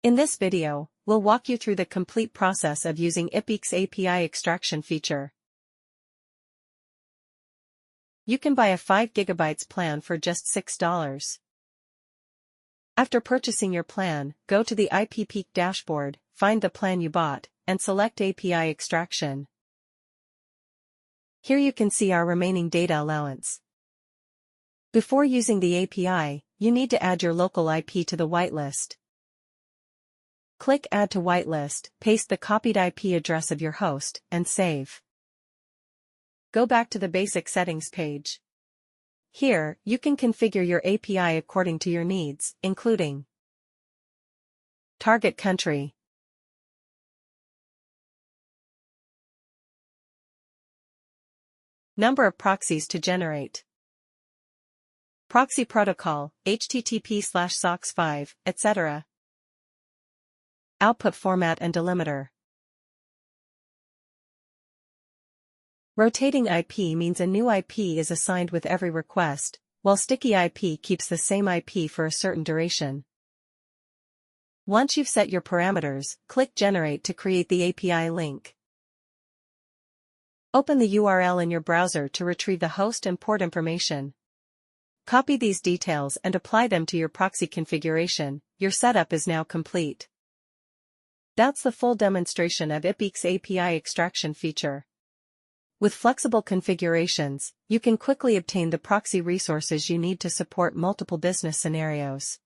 In this video, we'll walk you through the complete process of using IPPeak's API extraction feature. You can buy a 5 GB plan for just $6. After purchasing your plan, go to the IPPeak dashboard, find the plan you bought, and select API extraction. Here you can see our remaining data allowance. Before using the API, you need to add your local IP to the whitelist. Click Add to Whitelist, paste the copied IP address of your host, and save. Go back to the basic settings page. Here, you can configure your API according to your needs, including target country, number of proxies to generate, proxy protocol, HTTP/SOCKS5, etc., output format and delimiter. Rotating IP means a new IP is assigned with every request, while sticky IP keeps the same IP for a certain duration. Once you've set your parameters, click Generate to create the API link. Open the URL in your browser to retrieve the host and port information. Copy these details and apply them to your proxy configuration. Your setup is now complete. That's the full demonstration of IPPeak's API extraction feature. With flexible configurations, you can quickly obtain the proxy resources you need to support multiple business scenarios.